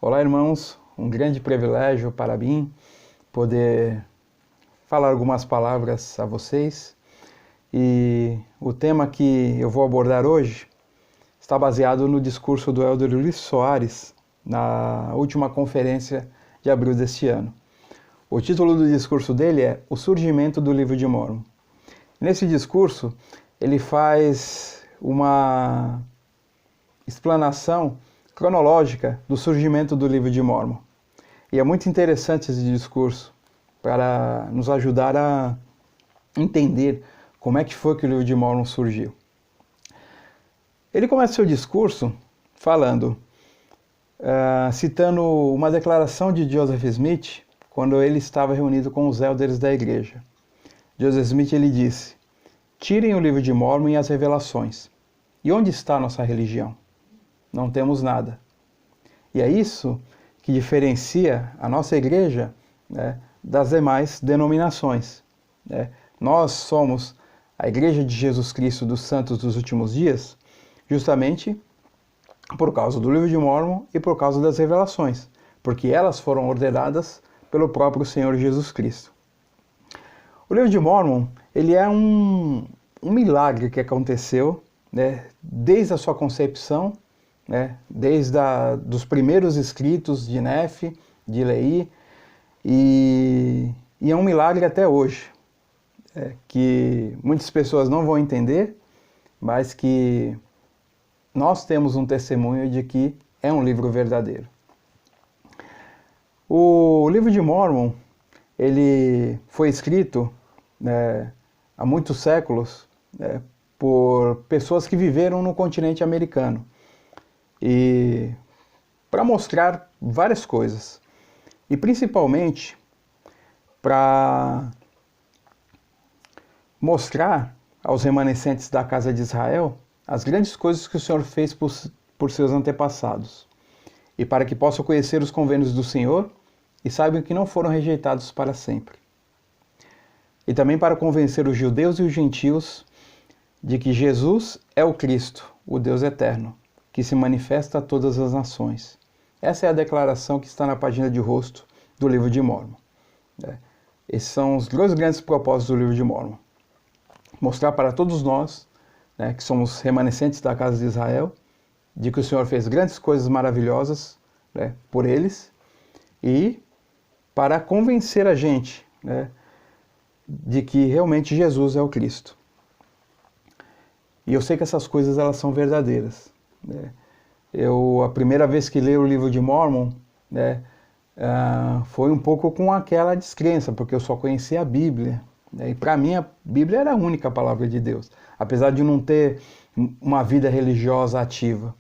Olá, irmãos, um grande privilégio para mim poder falar algumas palavras a vocês. E o tema que eu vou abordar hoje está baseado no discurso do Elder Luiz Soares na última conferência de abril deste ano. O título do discurso dele é O Surgimento do Livro de Mórmon. Nesse discurso, ele faz uma explanação cronológica do surgimento do Livro de Mórmon. E é muito interessante esse discurso para nos ajudar a entender como é que foi que o Livro de Mórmon surgiu. Ele começa seu discurso falando, citando uma declaração de Joseph Smith quando ele estava reunido com os elders da igreja. Joseph Smith ele disse: tirem o Livro de Mórmon e as revelações. E onde está a nossa religião? Não temos nada. E é isso que diferencia a nossa igreja, das demais denominações. Nós somos a Igreja de Jesus Cristo dos Santos dos Últimos Dias, justamente por causa do Livro de Mórmon e por causa das revelações, porque elas foram ordenadas pelo próprio Senhor Jesus Cristo. O Livro de Mórmon, ele é um milagre que aconteceu, desde a sua concepção, desde dos primeiros escritos de Nefe, de Lehi, e é um milagre até hoje, que muitas pessoas não vão entender, mas que nós temos um testemunho de que é um livro verdadeiro. O Livro de Mórmon, ele foi escrito há muitos séculos por pessoas que viveram no continente americano, e para mostrar várias coisas, e principalmente para mostrar aos remanescentes da casa de Israel as grandes coisas que o Senhor fez por seus antepassados, e para que possam conhecer os convênios do Senhor e saibam que não foram rejeitados para sempre. E também para convencer os judeus e os gentios de que Jesus é o Cristo, o Deus eterno, que se manifesta a todas as nações. Essa é a declaração que está na página de rosto do Livro de Mórmon. Esses são os dois grandes propósitos do Livro de Mórmon. Mostrar para todos nós, que somos remanescentes da casa de Israel, de que o Senhor fez grandes coisas maravilhosas por eles, e para convencer a gente de que realmente Jesus é o Cristo. E eu sei que essas coisas elas são verdadeiras. A primeira vez que li o Livro de Mórmon, foi um pouco com aquela descrença, porque eu só conhecia a Bíblia. E para mim a Bíblia era a única palavra de Deus, apesar de não ter uma vida religiosa ativa.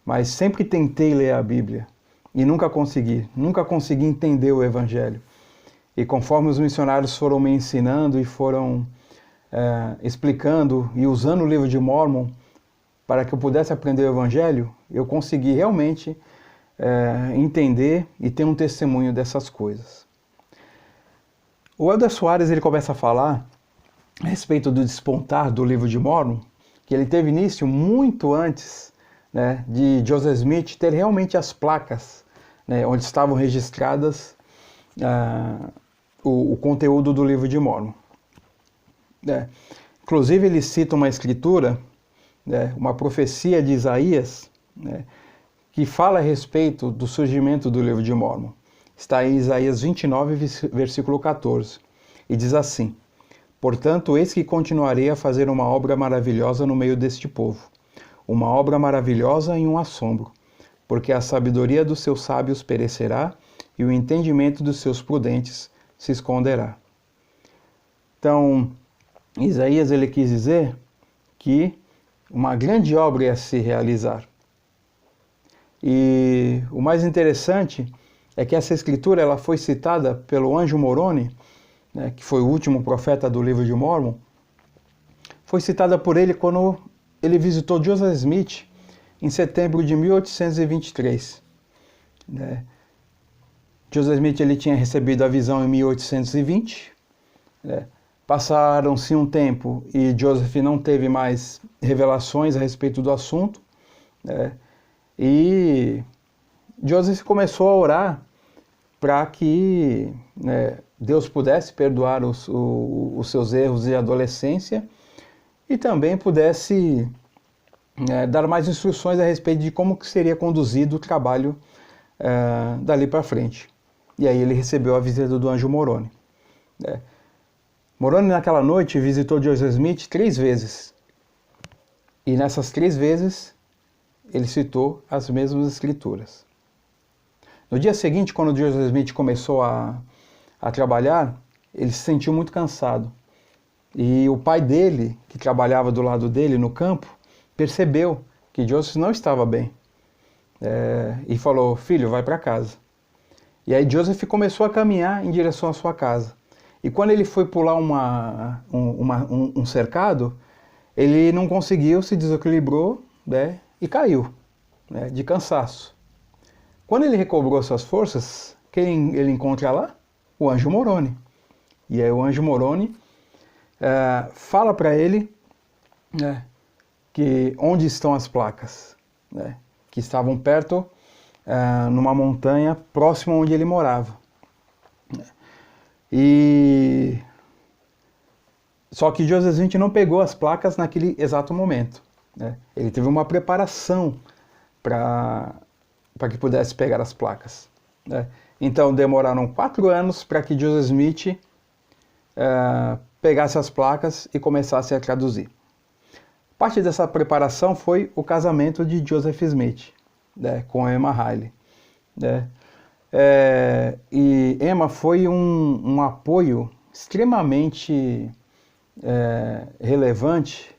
Mas sempre tentei ler a Bíblia e nunca consegui entender o Evangelho. E conforme os missionários foram me ensinando e foram explicando e usando o Livro de Mórmon para que eu pudesse aprender o Evangelho, eu consegui realmente entender e ter um testemunho dessas coisas. O Elder Soares ele começa a falar a respeito do despontar do Livro de Mórmon, que ele teve início muito antes de Joseph Smith ter realmente as placas onde estavam registradas o conteúdo do Livro de Mórmon. Inclusive ele cita uma escritura, uma profecia de Isaías, que fala a respeito do surgimento do Livro de Mórmon. Está em Isaías 29, versículo 14, e diz assim: portanto, eis que continuarei a fazer uma obra maravilhosa no meio deste povo, uma obra maravilhosa e um assombro, porque a sabedoria dos seus sábios perecerá e o entendimento dos seus prudentes se esconderá. Então, Isaías ele quis dizer que uma grande obra ia se realizar. E o mais interessante é que essa escritura ela foi citada pelo anjo Moroni, que foi o último profeta do Livro de Mórmon. Foi citada por ele quando ele visitou Joseph Smith em setembro de 1823. Joseph Smith ele tinha recebido a visão em 1820. Passaram-se um tempo e Joseph não teve mais revelações a respeito do assunto. E Joseph começou a orar para que, né, Deus pudesse perdoar os seus erros de adolescência e também pudesse dar mais instruções a respeito de como que seria conduzido o trabalho dali para frente. E aí ele recebeu a visita do anjo Moroni. Moroni naquela noite visitou Joseph Smith 3 vezes. E nessas 3 vezes ele citou as mesmas escrituras. No dia seguinte, quando Joseph Smith começou a trabalhar, ele se sentiu muito cansado. E o pai dele, que trabalhava do lado dele no campo, percebeu que Joseph não estava bem. E falou: filho, vai para casa. E aí Joseph começou a caminhar em direção à sua casa. E quando ele foi pular um cercado, ele não conseguiu, se desequilibrou, né, e caiu, né, de cansaço. Quando ele recobrou suas forças, quem ele encontra lá? O anjo Moroni. E aí o anjo Moroni fala para ele, né, que onde estão as placas, né, que estavam perto, numa montanha próxima onde ele morava. Só que Joseph Smith não pegou as placas naquele exato momento, né? Ele teve uma preparação para que pudesse pegar as placas, né? Então demoraram 4 anos para que Joseph Smith pegasse as placas e começasse a traduzir. Parte dessa preparação foi o casamento de Joseph Smith, né, com Emma Riley, né? E Emma foi um apoio extremamente relevante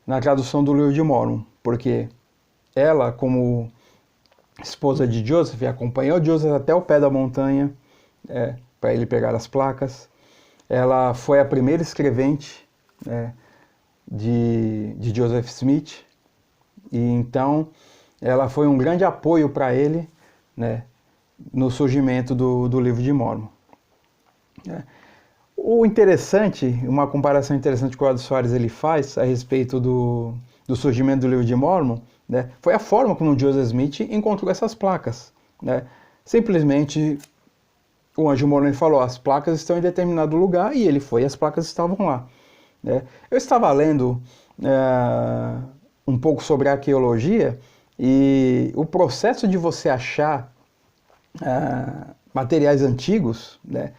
na tradução do livro de Mormon, porque ela, como esposa de Joseph, acompanhou Joseph até o pé da montanha para ele pegar as placas. Ela foi a primeira escrevente de Joseph Smith, e então ela foi um grande apoio para ele, né, no surgimento do livro de Mormon. O interessante, uma comparação interessante que o Ado Soares ele faz a respeito do surgimento do livro de Mormon, né, foi a forma como Joseph Smith encontrou essas placas, né? Simplesmente o anjo Moroni falou: as placas estão em determinado lugar, e ele foi e as placas estavam lá, né? Eu estava lendo um pouco sobre arqueologia, e o processo de você achar materiais antigos, né,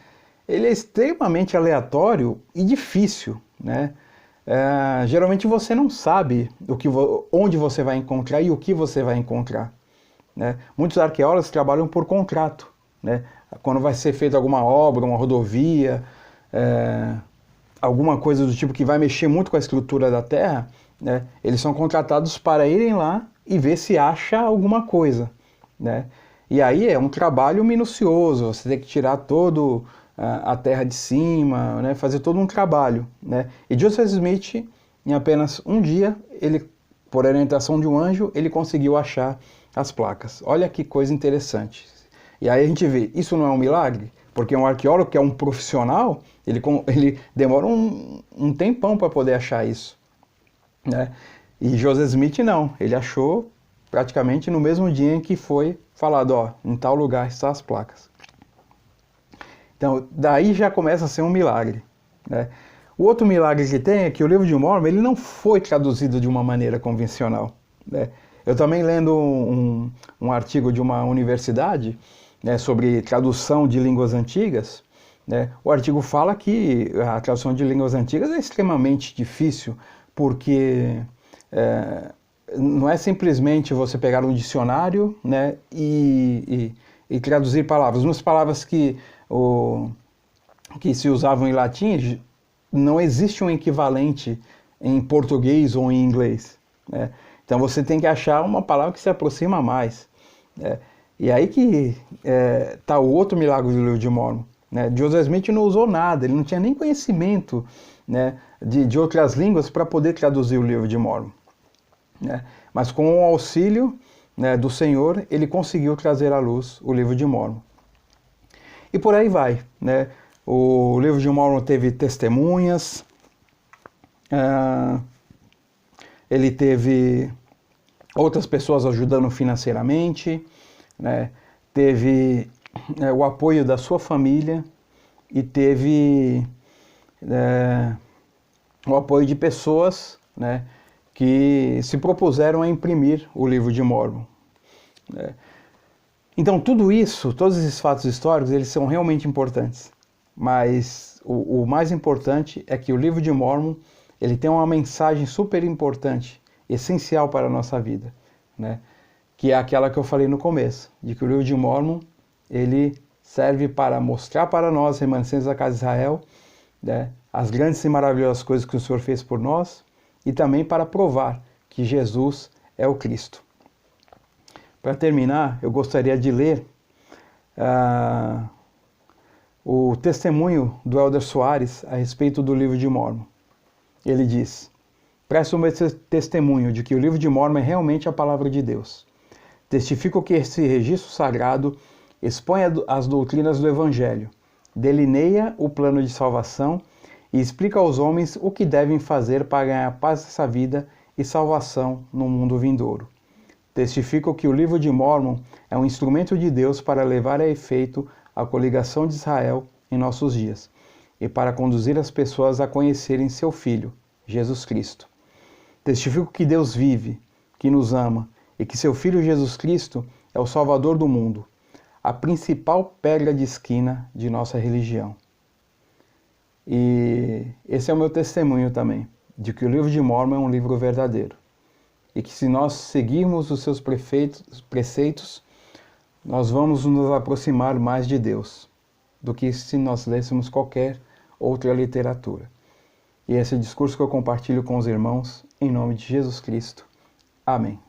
ele é extremamente aleatório e difícil, né? Geralmente você não sabe onde você vai encontrar e o que você vai encontrar, né? Muitos arqueólogos trabalham por contrato, né? Quando vai ser feita alguma obra, uma rodovia, alguma coisa do tipo que vai mexer muito com a estrutura da terra, né, eles são contratados para irem lá e ver se acha alguma coisa, né? E aí é um trabalho minucioso, você tem que tirar todo a terra de cima, né, fazer todo um trabalho, né? E Joseph Smith, em apenas um dia, ele, por orientação de um anjo, ele conseguiu achar as placas. Olha que coisa interessante. E aí a gente vê, isso não é um milagre? Porque um arqueólogo que é um profissional, ele demora um tempão para poder achar isso, né? E Joseph Smith não, ele achou praticamente no mesmo dia em que foi falado: ó, em tal lugar estão as placas. Então, daí já começa a ser um milagre, né? O outro milagre que tem é que o livro de Mormon ele não foi traduzido de uma maneira convencional, né? Eu também lendo um artigo de uma universidade, né, sobre tradução de línguas antigas, né, o artigo fala que a tradução de línguas antigas é extremamente difícil, porque não é simplesmente você pegar um dicionário, né, e traduzir palavras. Umas palavras que se usavam em latim, não existe um equivalente em português ou em inglês, né? Então você tem que achar uma palavra que se aproxima mais, né? E aí que está o outro milagre do livro de Mormon, né? Joseph Smith não usou nada, ele não tinha nem conhecimento, né, de outras línguas para poder traduzir o livro de Mormon, né? Mas com o auxílio, né, do Senhor, ele conseguiu trazer à luz o livro de Mormon. E por aí vai, né? O livro de Mormon teve testemunhas, ele teve outras pessoas ajudando financeiramente, né? Teve o apoio da sua família e teve o apoio de pessoas, né, que se propuseram a imprimir o livro de Mórmon. Então tudo isso, todos esses fatos históricos, eles são realmente importantes. Mas o mais importante é que o livro de Mórmon, ele tem uma mensagem super importante, essencial para a nossa vida, né? Que é aquela que eu falei no começo, de que o livro de Mórmon, ele serve para mostrar para nós, remanescentes da casa de Israel, né, as grandes e maravilhosas coisas que o Senhor fez por nós, e também para provar que Jesus é o Cristo. Para terminar, eu gostaria de ler o testemunho do Elder Soares a respeito do livro de Mórmon. Ele diz: presto o meu testemunho de que o livro de Mórmon é realmente a palavra de Deus. Testifico que esse registro sagrado expõe as doutrinas do Evangelho, delineia o plano de salvação e explica aos homens o que devem fazer para ganhar paz nessa vida e salvação no mundo vindouro. Testifico que o livro de Mórmon é um instrumento de Deus para levar a efeito a coligação de Israel em nossos dias e para conduzir as pessoas a conhecerem seu Filho, Jesus Cristo. Testifico que Deus vive, que nos ama e que seu Filho Jesus Cristo é o Salvador do mundo, a principal pedra de esquina de nossa religião. E esse é o meu testemunho também, de que o livro de Mórmon é um livro verdadeiro. E que se nós seguirmos os seus preceitos, nós vamos nos aproximar mais de Deus do que se nós lêssemos qualquer outra literatura. E esse é o discurso que eu compartilho com os irmãos, em nome de Jesus Cristo. Amém.